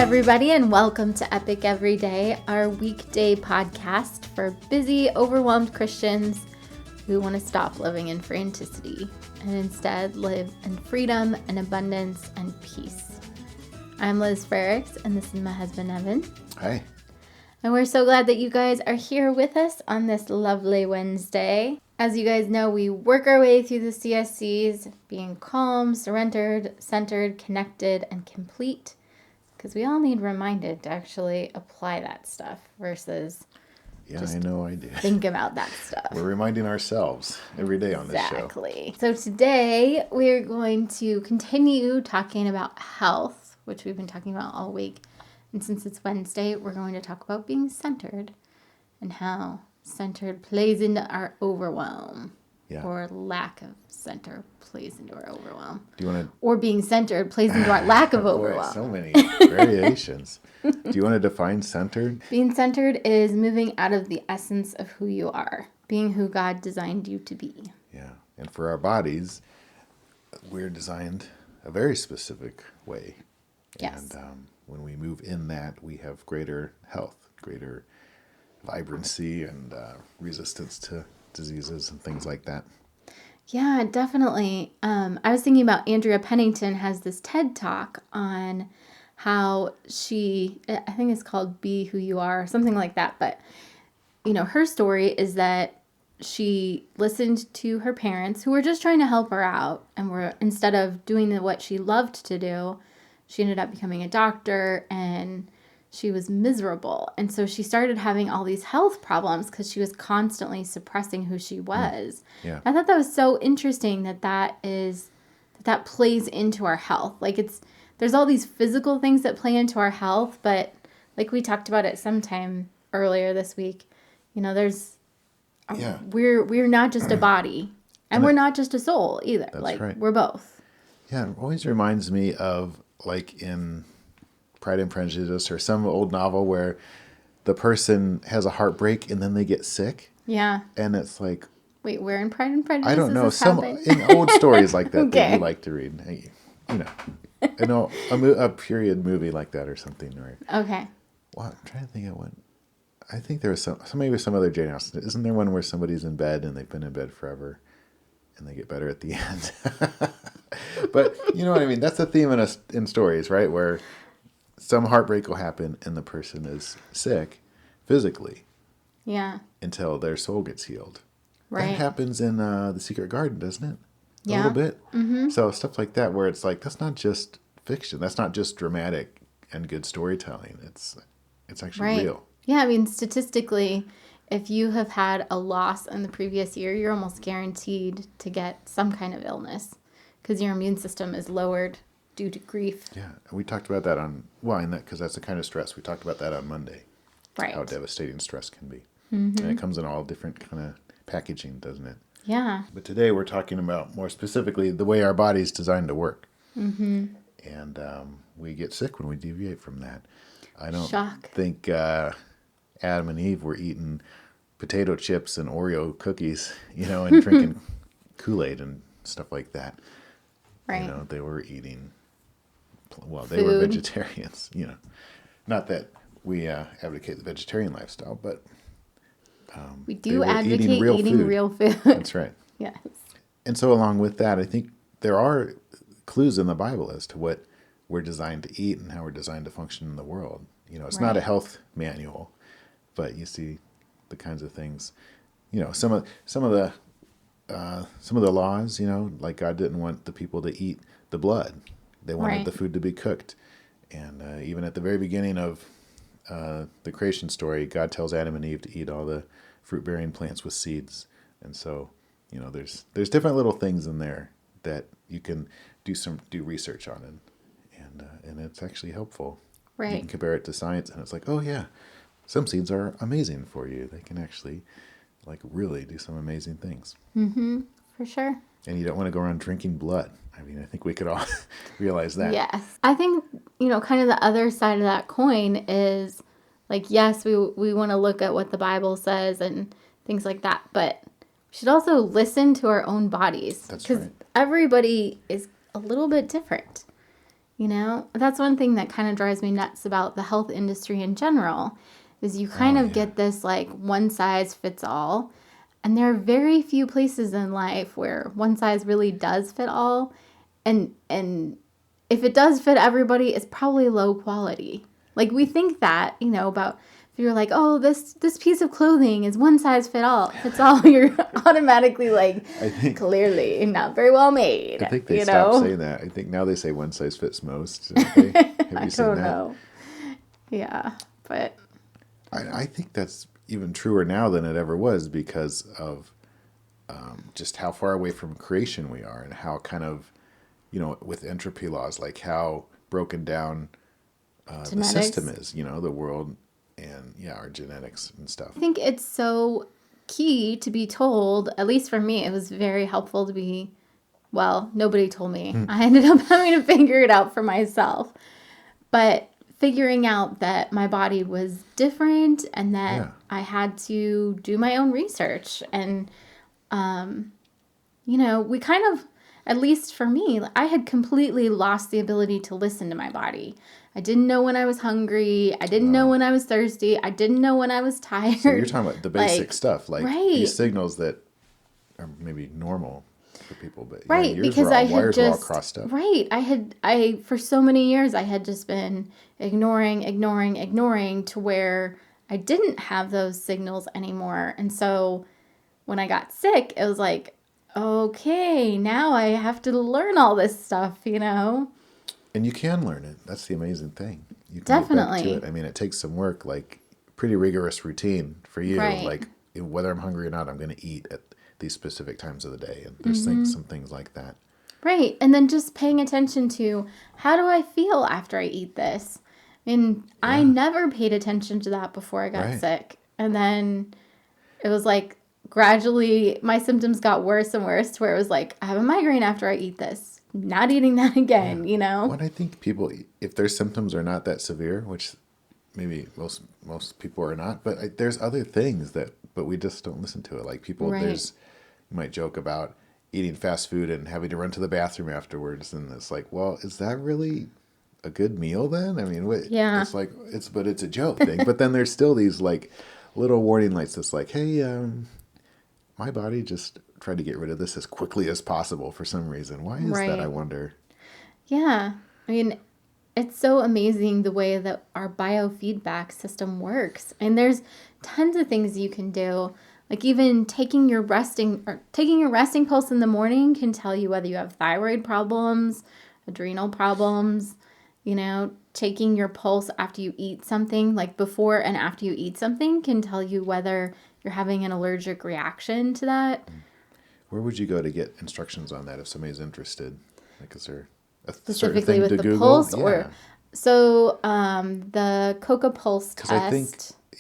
everybody, and welcome to Epic Everyday, our weekday podcast for busy, overwhelmed Christians who want to stop living in franticity and instead live in freedom and abundance and peace. I'm Liz Frerichs, and this is my husband, Evan. Hi. And we're so glad that you guys are here with us on this lovely Wednesday. As you guys know, we work our way through the CSCs, being calm, surrendered, centered, connected, and complete. Because we all need reminded to actually apply that stuff versus I know I do. Think about that stuff. We're reminding ourselves every day on this show. Exactly. So today we're going to continue talking about health, which we've been talking about all week. And since it's Wednesday, we're going to talk about being centered and how centered plays into our overwhelm. Yeah. Or lack of center plays into our overwhelm. Do you want to? Or being centered plays into our lack of overwhelm. Boy, so many variations. Do you want to define centered? Being centered is moving out of the essence of who you are, being who God designed you to be. Yeah, and for our bodies, we're designed a very specific way. Yes. And when we move in that, we have greater health, greater vibrancy, and resistance to diseases and things like that. Yeah, definitely. I was thinking about Andrea Pennington has this TED Talk on how I think it's called Be Who You Are, something like that. But, her story is that she listened to her parents who were just trying to help her out. And instead of doing what she loved to do, she ended up becoming a doctor and she was miserable. And so she started having all these health problems because she was constantly suppressing who she was. Yeah. I thought that was so interesting that plays into our health. Like there's all these physical things that play into our health, but like we talked about it sometime earlier this week, we're not just a body and we're not just a soul either. That's right. We're both. Yeah, it always reminds me of like in Pride and Prejudice or some old novel where the person has a heartbreak and then they get sick. Yeah. And it's like, wait, where in Pride and Prejudice I don't know, happen? in old stories like that Okay. that you like to read. A period movie like that or something. Or, Okay. well, I'm trying to think of one. I think there was maybe some other Jane Austen. Isn't there one where somebody's in bed and they've been in bed forever and they get better at the end? But you know what I mean? That's the theme in stories, right? Where some heartbreak will happen and the person is sick physically. Yeah. Until their soul gets healed. Right. That happens in The Secret Garden, doesn't it? A Yeah. little bit. Mm-hmm. So stuff like that where it's like, that's not just fiction. That's not just dramatic and good storytelling. It's actually real. Yeah, I mean, statistically, if you have had a loss in the previous year, you're almost guaranteed to get some kind of illness because your immune system is lowered due to grief. Yeah, and we talked about that because that's the kind of stress. We talked about that on Monday. Right. How devastating stress can be. Mm-hmm. And it comes in all different kind of packaging, doesn't it? Yeah. But today we're talking about more specifically the way our body's designed to work. Mm-hmm. And we get sick when we deviate from that. I don't Shock. think Adam and Eve were eating potato chips and Oreo cookies, and drinking Kool-Aid and stuff like that. Right. They were eating, they were vegetarians, Not that we advocate the vegetarian lifestyle, but we do advocate eating real food. That's right. Yes. And so along with that, I think there are clues in the Bible as to what we're designed to eat and how we're designed to function in the world. It's not a health manual, but you see the kinds of things, some of the laws, like God didn't want the people to eat the blood. They wanted the food to be cooked. And even at the very beginning of the creation story, God tells Adam and Eve to eat all the fruit-bearing plants with seeds. And so, there's different little things in there that you can do research on, and it's actually helpful. Right. You can compare it to science, and it's like, oh yeah, some seeds are amazing for you. They can actually, really do some amazing things. Mm-hmm. For sure. And you don't want to go around drinking blood. I mean, I think we could all realize that. Yes. I think, kind of the other side of that coin is, yes, we want to look at what the Bible says and things like that, but we should also listen to our own bodies. That's right. Because everybody is a little bit different. You know, that's one thing that kind of drives me nuts about the health industry in general is you kind of get this like one size fits all. And there are very few places in life where one size really does fit all. And if it does fit everybody, it's probably low quality. Like we think that, you know, about if you're like, oh, this piece of clothing is one size fits all, you're automatically like clearly not very well made. I think they stopped saying that. I think now they say one size fits most. Have you seen that? I don't know. Yeah, but I think that's even truer now than it ever was because of just how far away from creation we are and how kind of, you know, with entropy laws, like how broken down the system is, you know, the world and our genetics and stuff. I think it's so key to be told, at least for me, it was very helpful to be, well, nobody told me. I ended up having to figure it out for myself. But figuring out that my body was different and that I had to do my own research. And, you know, we kind of, at least for me, I had completely lost the ability to listen to my body. I didn't know when I was hungry. I didn't know when I was thirsty. I didn't know when I was tired. So you're talking about the basic stuff, like these signals that are maybe normal for people, but because I had wires were all crossed up. I for so many years I had just been ignoring to where I didn't have those signals anymore. And so when I got sick, it was like, okay, now I have to learn all this stuff, you know? And you can learn it. That's the amazing thing. You can Definitely. get back to it. I mean, it takes some work, like pretty rigorous routine for you. Right. Like whether I'm hungry or not, I'm going to eat at these specific times of the day. And there's some things like that. Right. And then just paying attention to how do I feel after I eat this? I mean, I never paid attention to that before I got sick. And then it was like gradually my symptoms got worse and worse to where it was like, I have a migraine after I eat this. Not eating that again, you know? What I think people, if their symptoms are not that severe, which maybe most people are not, but there's other things but we just don't listen to it. Like people, you might joke about eating fast food and having to run to the bathroom afterwards. And it's like, well, is that really a good meal then? I mean, it's like, but it's a joke thing. But then there's still these like little warning lights that's like, hey, my body just tried to get rid of this as quickly as possible for some reason. Why is that, I wonder? Yeah. I mean, it's so amazing the way that our biofeedback system works. And there's tons of things you can do. Like even taking your resting pulse in the morning can tell you whether you have thyroid problems, adrenal problems, you know, taking your pulse after you eat something, like before and after you eat something can tell you whether you're having an allergic reaction to that. Where would you go to get instructions on that if somebody's interested? Like, is there a specifically certain thing with to the Google? pulse, or so the Coca Pulse test? I think,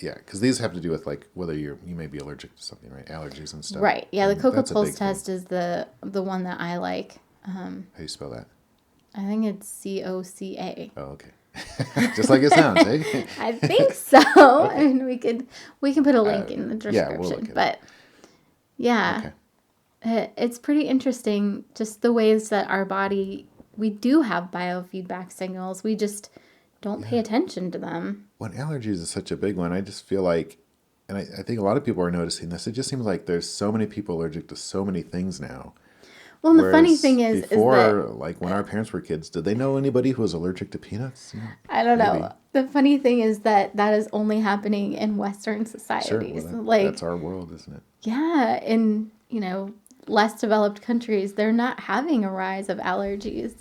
because these have to do with like whether you may be allergic to something, right? Allergies and stuff. Right. Yeah, the Coca Pulse test is the one that I like. How do you spell that? I think it's COCA. Oh, okay. Just like it sounds, eh? I think so. Okay. I mean, we can put a link in the description. Yeah, we'll look at it. Yeah. Okay. It's pretty interesting just the ways that our body, we do have biofeedback signals. We just don't pay attention to them. When allergies is such a big one, I just feel like, and I think a lot of people are noticing this, it just seems like there's so many people allergic to so many things now. Well, and the funny thing is before, like when our parents were kids, did they know anybody who was allergic to peanuts? You know, I don't know. The funny thing is that is only happening in Western societies. Sure, well, that's our world, isn't it? Yeah, in, you know, less developed countries, they're not having a rise of allergies.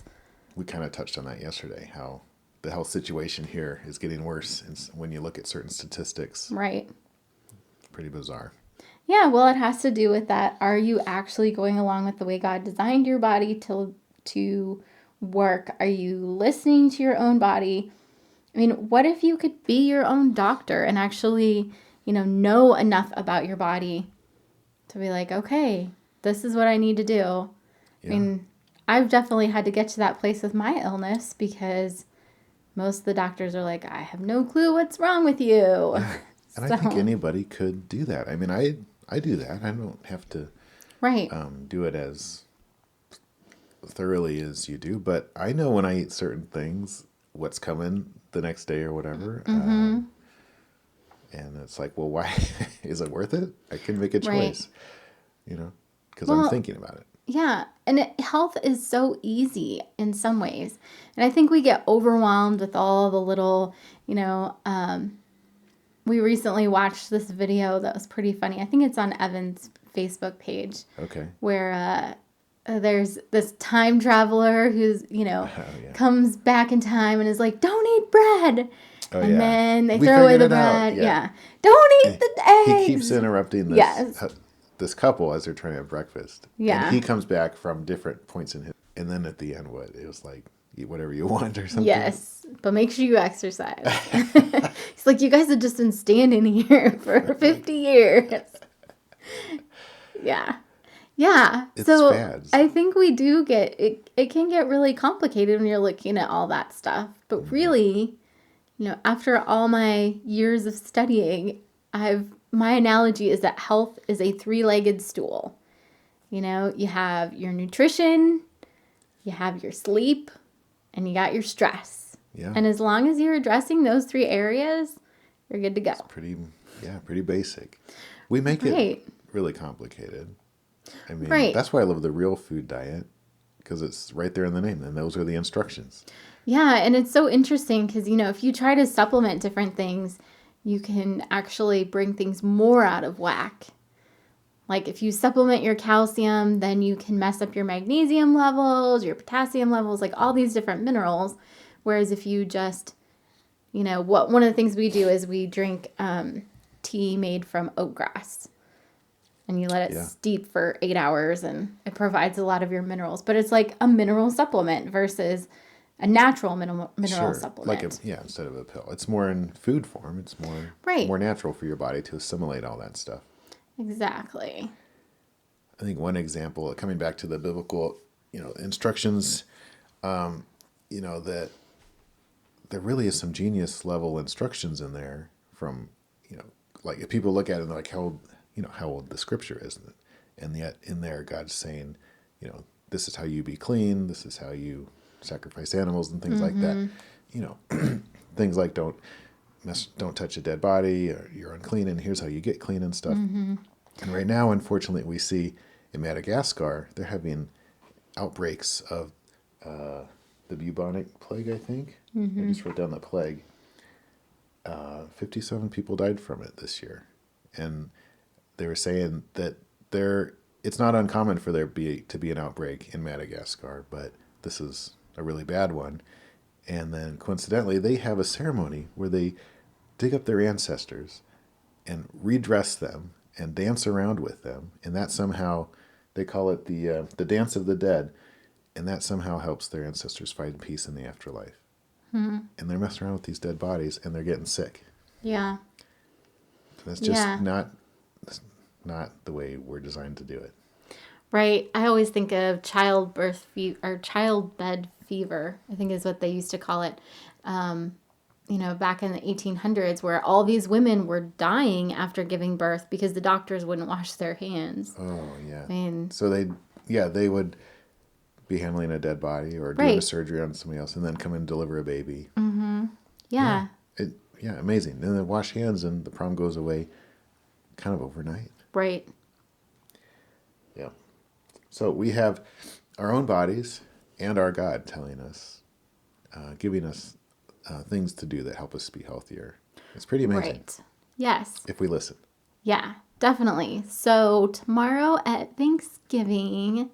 We kind of touched on that yesterday, how the health situation here is getting worse when you look at certain statistics. Right. Pretty bizarre. Yeah, well, it has to do with that. Are you actually going along with the way God designed your body to work? Are you listening to your own body? I mean, what if you could be your own doctor and actually, you know enough about your body to be like, okay, this is what I need to do. Yeah. I mean, I've definitely had to get to that place with my illness because most of the doctors are like, I have no clue what's wrong with you. Yeah. And I think anybody could do that. I mean, I do that. I don't have to do it as thoroughly as you do, but I know when I eat certain things, what's coming the next day or whatever. And it's like, well, why is it worth it? I can make a Right. choice, because I'm Well, thinking about it. yeah. And health is so easy in some ways. And I think we get overwhelmed with all the little, we recently watched this video that was pretty funny. I think it's on Evan's Facebook page Okay. where there's this time traveler who's, Oh, yeah. comes back in time and is like, don't eat bread. Oh, And yeah. then they We throw away figured the it out. bread. Yeah. Yeah. Don't eat the eggs. He keeps interrupting Yes. this couple as they're trying to have breakfast. Yeah. And he comes back from different points in his, and then at the end, it was like, eat whatever you want or something. Yes, but make sure you exercise. He's like, you guys have just been standing here for 50 years. Yeah. Yeah. It's so fads. I think we do get it. It can get really complicated when you're looking at all that stuff. But really, after all my years of studying, my analogy is that health is a three-legged stool. You have your nutrition, you have your sleep, and you got your stress. Yeah. And as long as you're addressing those three areas, you're good to go. It's pretty basic. We make it really complicated. I mean, that's why I love the real food diet, because it's right there in the name, and those are the instructions. Yeah, and it's so interesting because, if you try to supplement different things, you can actually bring things more out of whack. Like if you supplement your calcium, then you can mess up your magnesium levels, your potassium levels, like all these different minerals. Whereas if you just, one of the things we do is we drink tea made from oat grass. And you let it steep for 8 hours, and it provides a lot of your minerals. But it's like a mineral supplement versus a natural mineral supplement. Instead of a pill. It's more in food form. It's more natural for your body to assimilate all that stuff. Exactly. I think one example, coming back to the biblical, instructions, that there really is some genius level instructions in there from, like if people look at it and they're like, how old the scripture is. And yet in there, God's saying, this is how you be clean. This is how you sacrifice animals and things like that. Things like don't touch a dead body, or you're unclean, and here's how you get clean and stuff. And right now, unfortunately, we see in Madagascar, they're having outbreaks of the bubonic plague, I think. I just wrote down the plague. 57 people died from it this year. And they were saying that it's not uncommon for there to be an outbreak in Madagascar, but this is a really bad one. And then coincidentally, they have a ceremony where they dig up their ancestors and redress them and dance around with them. And that somehow, they call it the dance of the dead. And that somehow helps their ancestors find peace in the afterlife. And they're messing around with these dead bodies, and they're getting sick. Yeah. That's just not the way we're designed to do it. Right. I always think of childbed fever, I think is what they used to call it, back in the 1800s, where all these women were dying after giving birth because the doctors wouldn't wash their hands. Oh, yeah. So they would be handling a dead body or doing a surgery on somebody else and then come and deliver a baby. Mm-hmm. Yeah. Amazing. And then wash hands and the problem goes away kind of overnight. Right. Yeah. So we have our own bodies and our God telling us, giving us things to do that help us be healthier. It's pretty amazing. Right. Yes. If we listen. Yeah, definitely. So tomorrow at Thanksgiving,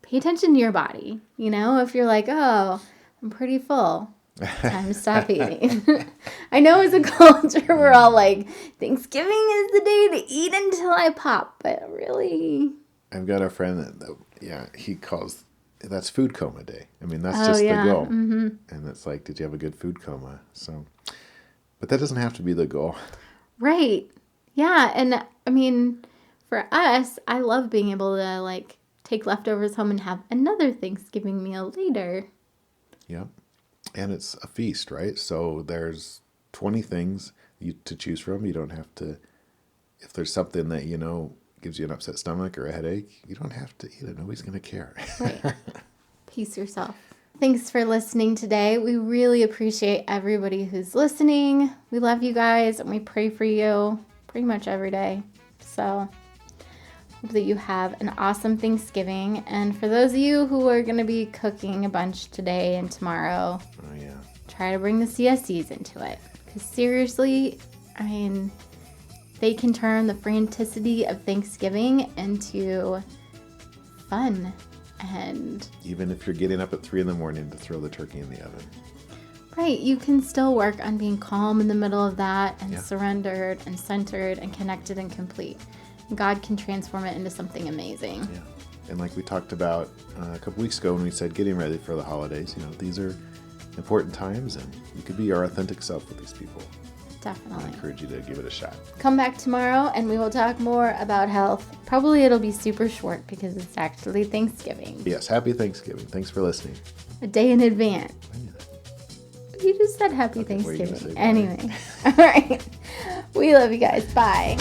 pay attention to your body. If you're like, oh, I'm pretty full, time to stop eating. I know as a culture, we're all like, Thanksgiving is the day to eat until I pop. But really... I've got a friend that he calls, that's food coma day. I mean, that's just the goal. Mm-hmm. And it's like, did you have a good food coma? So, but that doesn't have to be the goal. Right. Yeah. And I mean, for us, I love being able to take leftovers home and have another Thanksgiving meal later. Yep. And it's a feast, right? So there's 20 things to choose from. You don't have to, if there's something that gives you an upset stomach or a headache, you don't have to eat it. Nobody's going to care. Right. Peace yourself. Thanks for listening today. We really appreciate everybody who's listening. We love you guys and we pray for you pretty much every day. So hope that you have an awesome Thanksgiving. And for those of you who are going to be cooking a bunch today and tomorrow, try to bring the CSCs into it. Because seriously, I mean, they can turn the franticity of Thanksgiving into fun. And even if you're getting up at 3 a.m. to throw the turkey in the oven. Right. You can still work on being calm in the middle of that and surrendered and centered and connected and complete. God can transform it into something amazing. Yeah. And like we talked about a couple weeks ago when we said getting ready for the holidays, these are important times and you could be your authentic self with these people. Definitely. I encourage you to give it a shot. Come back tomorrow and we will talk more about health. Probably it'll be super short because it's actually Thanksgiving. Yes, happy Thanksgiving. Thanks for listening. A day in advance. You just said happy Thanksgiving. Anyway. All right. We love you guys. Bye.